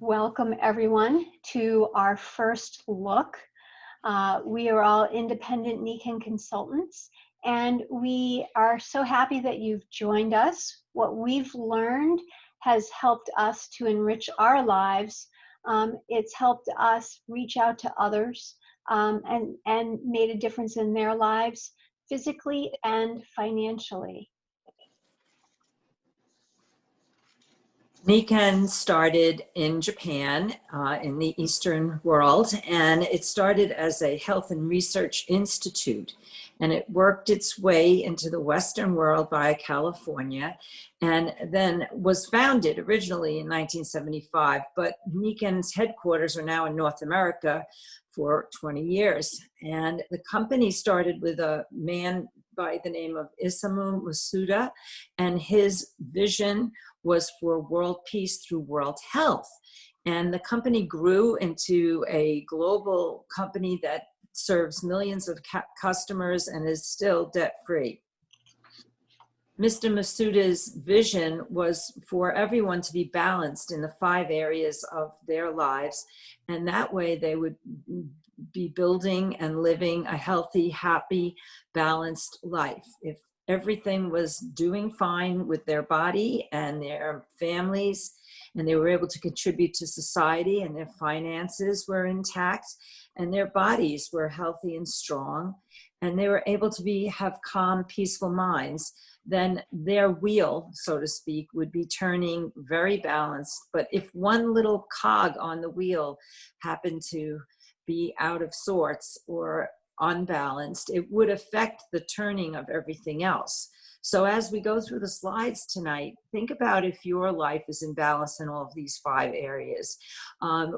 Welcome everyone to our first look. We are all independent Nikken consultants, and we are so happy that you've joined us. What we've learned has helped us to enrich our lives. It's helped us reach out to others and made a difference in their lives physically and financially. Nikken started in Japan, in the Eastern world, and it started as a health and research institute. And it worked its way into the Western world via California, and then was founded originally in 1975. But Nikken's headquarters are now in North America for 20 years. And the company started with a man by the name of Isamu Masuda, and his vision was for world peace through world health. And the company grew into a global company that serves millions of customers and is still debt-free. Mr. Masuda's vision was for everyone to be balanced in the 5 areas of their lives, and that way they would be building and living a healthy, happy, balanced life. If everything was doing fine with their body and their families, and they were able to contribute to society, and their finances were intact, and their bodies were healthy and strong, and they were able to have calm, peaceful minds, then their wheel, so to speak, would be turning very balanced. But if one little cog on the wheel happened to be out of sorts or unbalanced, it would affect the turning of everything else. So as we go through the slides tonight, think about if your life is in balance in all of these 5 areas.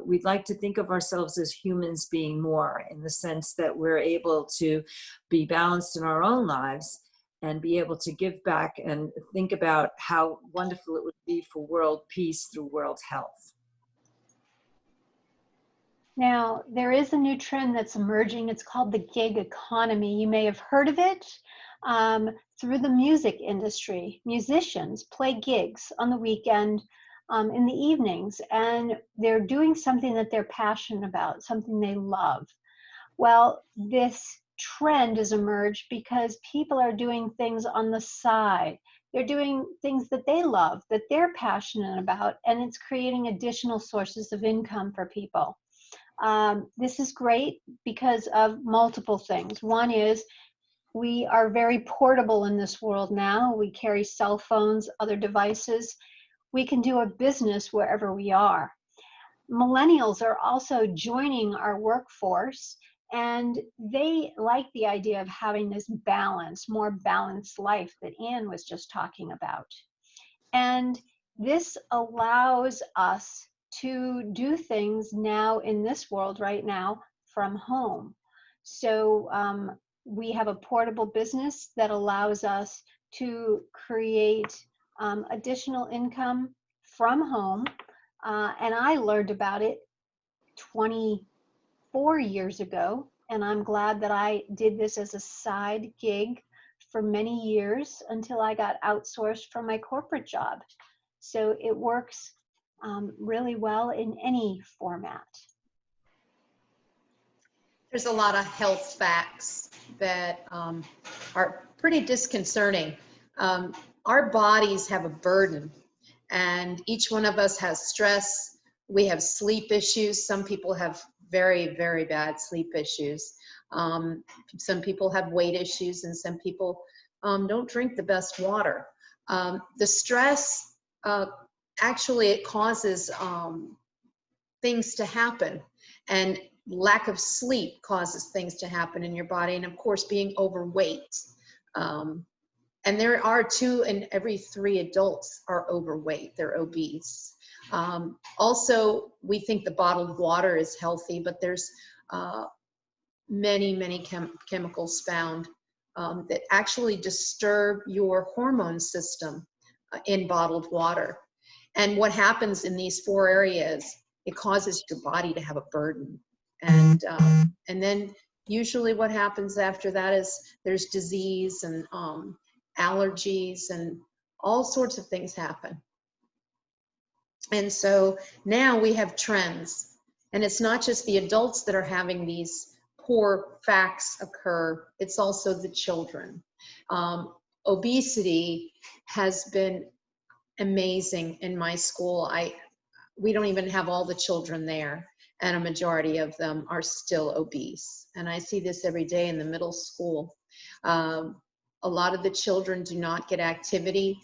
We'd like to think of ourselves as humans being more, in the sense that we're able to be balanced in our own lives and be able to give back and think about how wonderful it would be for world peace through world health. Now, there is a new trend that's emerging. It's called the gig economy. You may have heard of it through the music industry. Musicians play gigs on the weekend, in the evenings, and they're doing something that they're passionate about, something they love. Well, this trend has emerged because people are doing things on the side. They're doing things that they love, that they're passionate about, and it's creating additional sources of income for people. This is great because of multiple things. One is we are very portable in this world now. We carry cell phones, other devices. We can do a business wherever we are. Millennials are also joining our workforce, and they like the idea of having this balance, more balanced life that Anne was just talking about. And this allows us to do things now in this world right now from home. So we have a portable business that allows us to create additional income from home. And I learned about it 24 years ago, and I'm glad that I did this as a side gig for many years until I got outsourced from my corporate job. So it works really well in any format. There's a lot of health facts that are pretty disconcerting. Our bodies have a burden, and each one of us has stress. We have sleep issues. Some people have very, very bad sleep issues. Some people have weight issues, and some people don't drink the best water. The stress, actually, it causes things to happen, and lack of sleep causes things to happen in your body, and of course being overweight. And there are 2 in every 3 adults are overweight, they're obese. Also, we think the bottled water is healthy, but there's many chemicals found that actually disturb your hormone system in bottled water. And what happens in these 4 areas, it causes your body to have a burden. And then usually what happens after that is there's disease and allergies and all sorts of things happen. And so now we have trends, and it's not just the adults that are having these poor facts occur, it's also the children. Obesity has been amazing in my school. We don't even have all the children there, and a majority of them are still obese. And I see this every day in the middle school. A lot of the children do not get activity.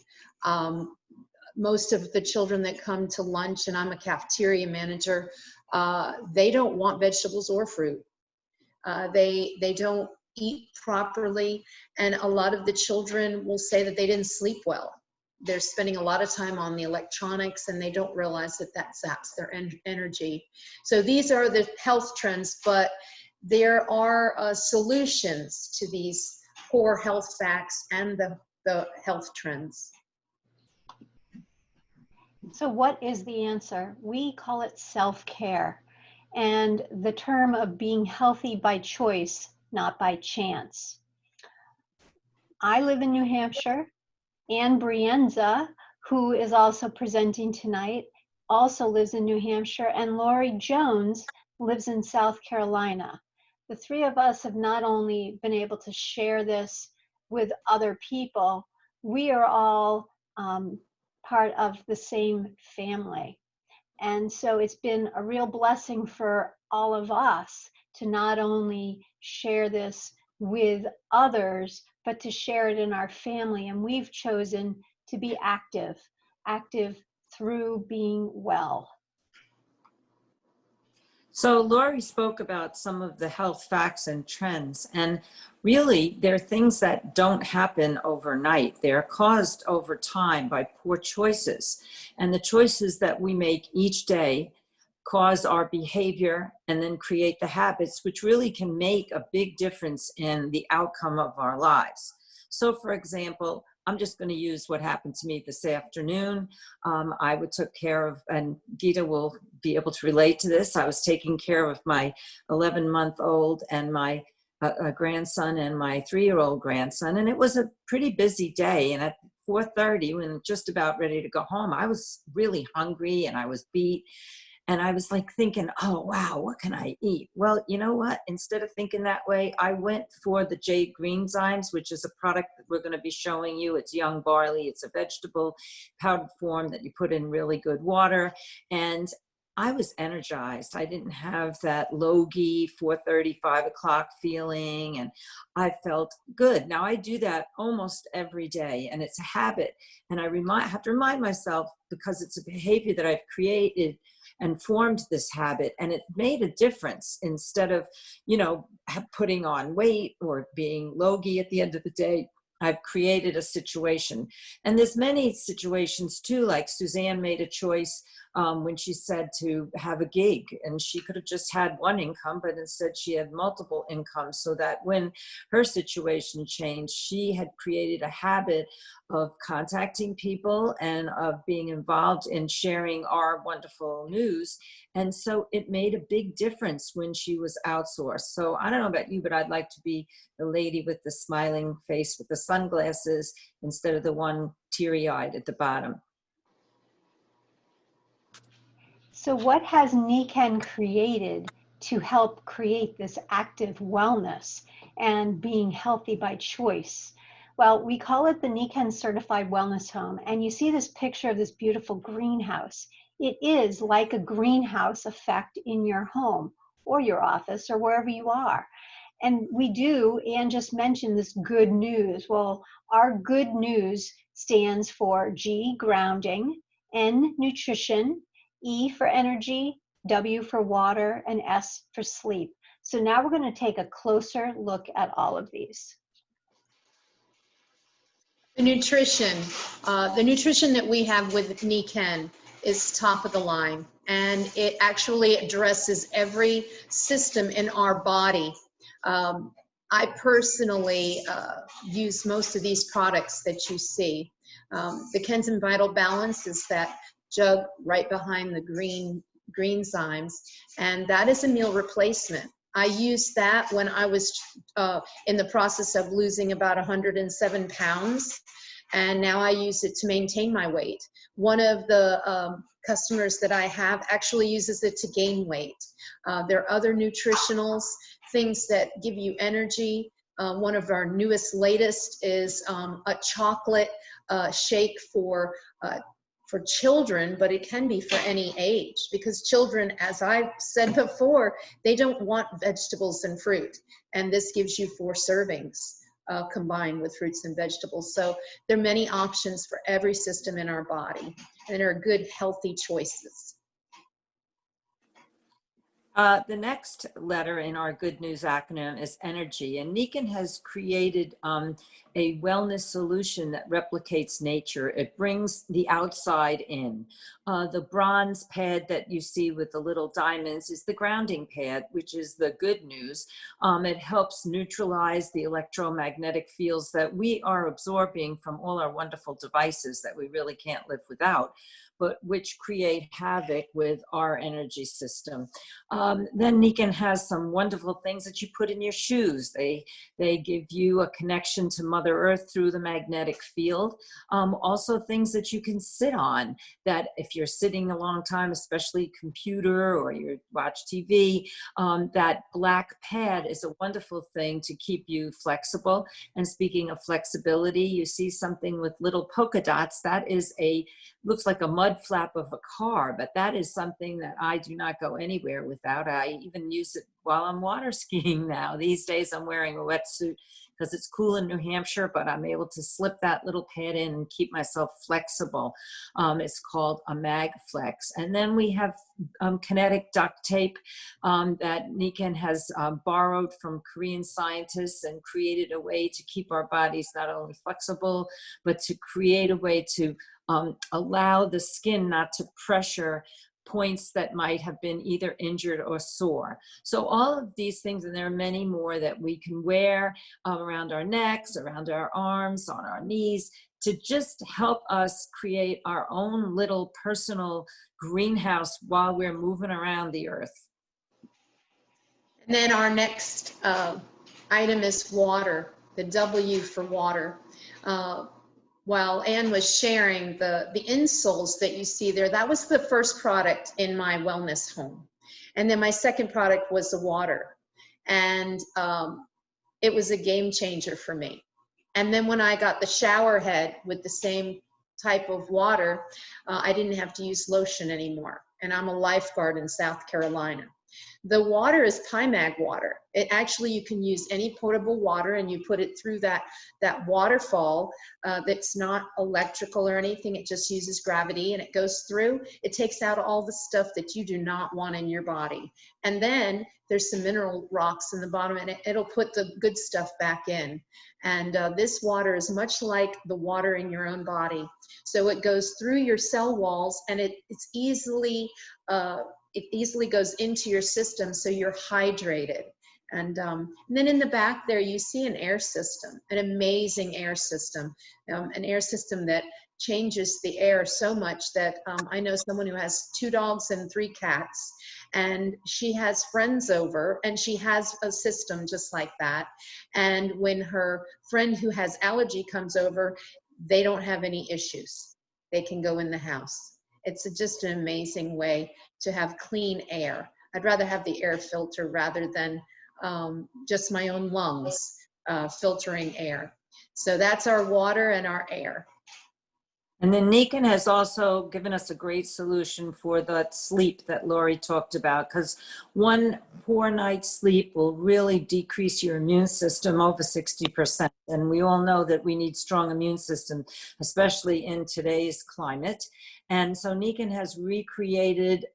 Most of the children that come to lunch, and I'm a cafeteria manager, they don't want vegetables or fruit. They don't eat properly, and a lot of the children will say that they didn't sleep well. They're spending a lot of time on the electronics, and they don't realize that that zaps their energy. So these are the health trends, but there are solutions to these poor health facts and the health trends. So what is the answer? We call it self-care, and the term of being healthy by choice, not by chance. I live in New Hampshire. Anne Brienza, who is also presenting tonight, also lives in New Hampshire, and Lori Jones lives in South Carolina. The three of us have not only been able to share this with other people, we are all part of the same family. And so it's been a real blessing for all of us to not only share this with others, but to share it in our family. And we've chosen to be active through being well. So Lori spoke about some of the health facts and trends, and really they're things that don't happen overnight. They're caused over time by poor choices, and the choices that we make each day cause our behavior and then create the habits, which really can make a big difference in the outcome of our lives. So for example, I'm just going to use what happened to me this afternoon. I took care of, and Gita will be able to relate to this, I was taking care of my 11-month-old and my grandson and my 3-year-old grandson, and it was a pretty busy day. And at 4:30, when just about ready to go home, I was really hungry and I was beat. And I was like thinking, oh, wow, what can I eat? Well, you know what? Instead of thinking that way, I went for the Jade Greenzymes, which is a product that we're going to be showing you. It's young barley. It's a vegetable powdered form that you put in really good water. And I was energized. I didn't have that logy 4:30, 5 o'clock feeling, and I felt good. Now I do that almost every day, and it's a habit. And I have to remind myself, because it's a behavior that I've created and formed this habit, and it made a difference. Instead of, putting on weight or being logy at the end of the day, I've created a situation. And there's many situations too, like Suzanne made a choice when she said to have a gig, and she could have just had one income, but instead she had multiple incomes, so that when her situation changed, she had created a habit of contacting people and of being involved in sharing our wonderful news. And so it made a big difference when she was outsourced. So I don't know about you, but I'd like to be the lady with the smiling face with the sunglasses instead of the one teary-eyed at the bottom. So what has Nikken created to help create this active wellness and being healthy by choice? Well, we call it the Nikken Certified Wellness Home. And you see this picture of this beautiful greenhouse. It is like a greenhouse effect in your home or your office or wherever you are. And we do, Anne just mentioned this good news. Well, our good news stands for G, grounding, N, nutrition, E for energy, W for water, and S for sleep. So now we're going to take a closer look at all of these. The nutrition that we have with Nikken is top of the line, and it actually addresses every system in our body. I personally use most of these products that you see. The Kenzen Vital Balance is that jug right behind the green Zymes, and that is a meal replacement. I used that when I was in the process of losing about 107 pounds. and now I use it to maintain my weight. One of the customers that I have actually uses it to gain weight. There are other nutritionals, things that give you energy. One of our newest, latest is a chocolate shake for children, but it can be for any age, because children, as I've said before, they don't want vegetables and fruit. And this gives you 4 servings combined with fruits and vegetables. So there are many options for every system in our body, and are good, healthy choices. The next letter in our good news acronym is energy, and Nikken has created a wellness solution that replicates nature. It brings the outside in. The bronze pad that you see with the little diamonds is the grounding pad, which is the good news. It helps neutralize the electromagnetic fields that we are absorbing from all our wonderful devices that we really can't live without, but which create havoc with our energy system. Then Nikken has some wonderful things that you put in your shoes. They give you a connection to Mother Earth through the magnetic field. Also things that you can sit on, that if you're sitting a long time, especially computer or you watch TV, that black pad is a wonderful thing to keep you flexible. And speaking of flexibility, you see something with little polka dots. That is looks like a mud flap of a car, but that is something that I do not go anywhere without. I even use it while I'm water skiing now. These days I'm wearing a wetsuit because it's cool in New Hampshire, but I'm able to slip that little pad in and keep myself flexible. It's called a MagFlex. And then we have kinetic duct tape that Nikken has borrowed from Korean scientists and created a way to keep our bodies not only flexible, but to create a way to allow the skin not to pressure points that might have been either injured or sore. So all of these things, and there are many more that we can wear around our necks, around our arms, on our knees, to just help us create our own little personal greenhouse while we're moving around the earth. And then our next item is water, the W for water. While Anne was sharing the insoles that you see there, that was the first product in my wellness home. And then my second product was the water. And it was a game changer for me. And then when I got the shower head with the same type of water, I didn't have to use lotion anymore. And I'm a lifeguard in South Carolina. The water is Primag water. It actually, you can use any potable water and you put it through that waterfall that's not electrical or anything. It just uses gravity and it goes through. It takes out all the stuff that you do not want in your body. And then there's some mineral rocks in the bottom and it'll put the good stuff back in. And this water is much like the water in your own body. So it goes through your cell walls and it's easily, it easily goes into your system, so you're hydrated. And then in the back there, you see an air system, an amazing air system, an air system that changes the air so much that I know someone who has 2 dogs and 3 cats, and she has friends over, and she has a system just like that. And when her friend who has allergy comes over, they don't have any issues. They can go in the house. It's just an amazing way to have clean air. I'd rather have the air filter rather than just my own lungs filtering air. So that's our water and our air. And then Nikken has also given us a great solution for that sleep that Lori talked about, because one poor night's sleep will really decrease your immune system over 60%. And we all know that we need strong immune system, especially in today's climate. And so Nikken has recreated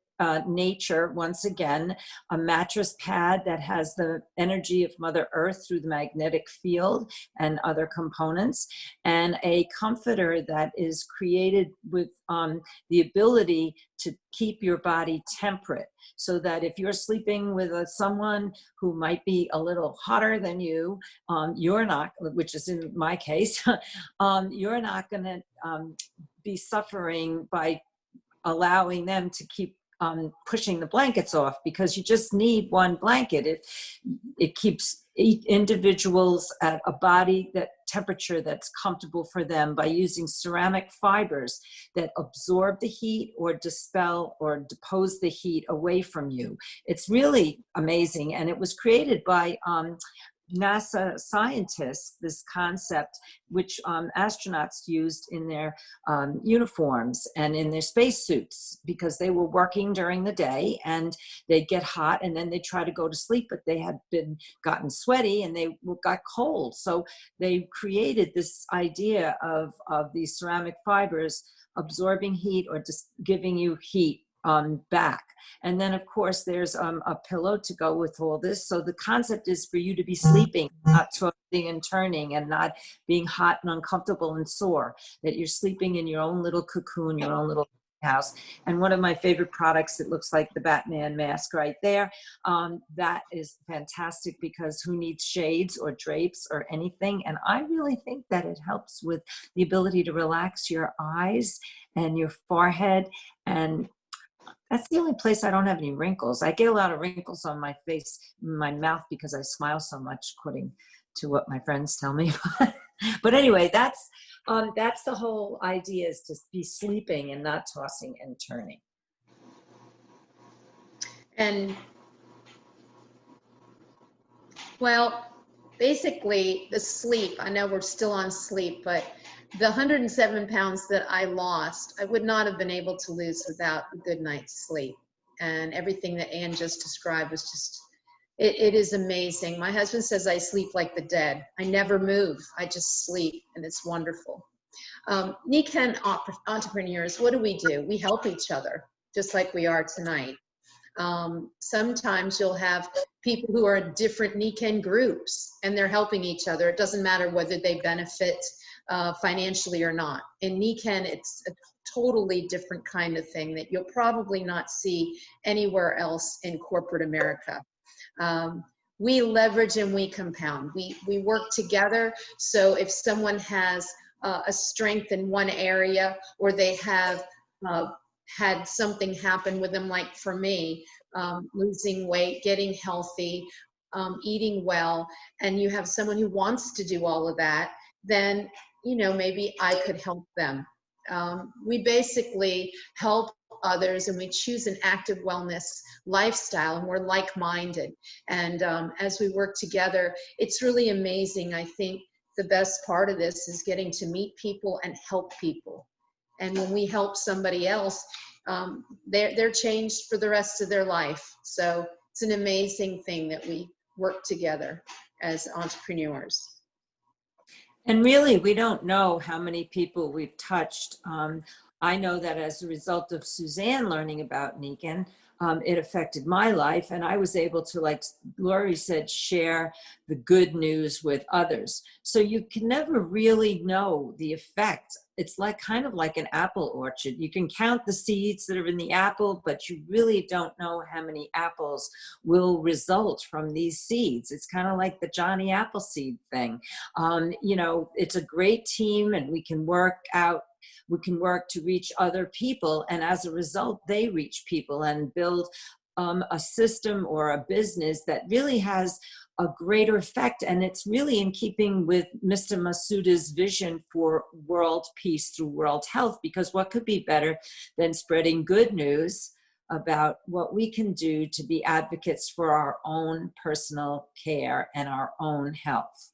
nature, once again, a mattress pad that has the energy of Mother Earth through the magnetic field and other components, and a comforter that is created with the ability to keep your body temperate, so that if you're sleeping with someone who might be a little hotter than you, you're not, which is in my case, you're not going to be suffering by allowing them to keep pushing the blankets off, because you just need one blanket. It keeps individuals at a body that temperature that's comfortable for them by using ceramic fibers that absorb the heat or dispel or depose the heat away from you. It's really amazing. And it was created by NASA scientists, this concept, which astronauts used in their uniforms and in their spacesuits, because they were working during the day and they'd get hot and then they'd try to go to sleep, but they had gotten sweaty and they got cold. So they created this idea of these ceramic fibers absorbing heat or just giving you heat back. And then of course there's a pillow to go with all this. So the concept is for you to be sleeping, not twisting and turning and not being hot and uncomfortable and sore, that you're sleeping in your own little cocoon, your own little house. And one of my favorite products, it looks like the Batman mask right there. That is fantastic, because who needs shades or drapes or anything? And I really think that it helps with the ability to relax your eyes and your forehead. And that's the only place I don't have any wrinkles. I get a lot of wrinkles on my face, my mouth, because I smile so much, according to what my friends tell me. But anyway, that's the whole idea, is to be sleeping and not tossing and turning. And well, basically the sleep, I know we're still on sleep, but the 107 pounds that I lost, I would not have been able to lose without a good night's sleep. And everything that Ann just described was just, it is amazing. My husband says I sleep like the dead. I never move, I just sleep, and it's wonderful. Nikken entrepreneurs, what do? We help each other, just like we are tonight. Sometimes you'll have people who are in different Nikken groups, and they're helping each other. It doesn't matter whether they benefit financially or not. In Nikken, it's a totally different kind of thing that you'll probably not see anywhere else in corporate America. We leverage and we compound. We work together. So if someone has a strength in one area, or they have had something happen with them, like for me, losing weight, getting healthy, eating well, and you have someone who wants to do all of that, then, you know, maybe I could help them. We basically help others, and we choose an active wellness lifestyle, and we're like-minded. And as we work together, it's really amazing. I think the best part of this is getting to meet people and help people. And when we help somebody else, they're changed for the rest of their life. So it's an amazing thing that we work together as entrepreneurs. And really, we don't know how many people we've touched. I know that as a result of Suzanne learning about Nikken, it affected my life, and I was able to, like Lori said, share the good news with others. So you can never really know the effect. It's like kind of like an apple orchard. You can count the seeds that are in the apple, but you really don't know how many apples will result from these seeds. It's kind of like the Johnny Appleseed thing. You know, it's a great team, and we can work to reach other people, and as a result they reach people and build a system or a business that really has a greater effect. And it's really in keeping with Mr. Masuda's vision for world peace through world health, because what could be better than spreading good news about what we can do to be advocates for our own personal care and our own health.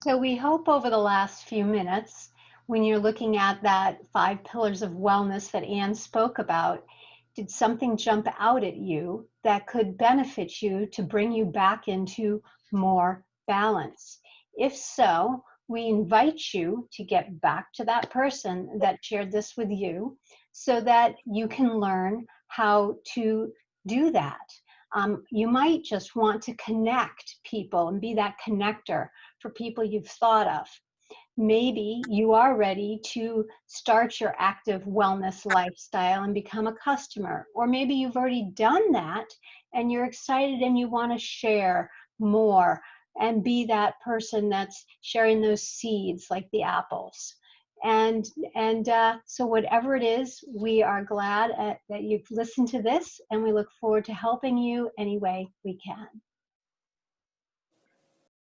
So we hope over the last few minutes, when you're looking at that 5 pillars of wellness that Ann spoke about, did something jump out at you that could benefit you to bring you back into more balance? If so, we invite you to get back to that person that shared this with you, so that you can learn how to do that. You might just want to connect people and be that connector for people you've thought of. Maybe you are ready to start your active wellness lifestyle and become a customer. Or maybe you've already done that and you're excited and you want to share more and be that person that's sharing those seeds like the apples. And so whatever it is, we are glad that you've listened to this, and we look forward to helping you any way we can.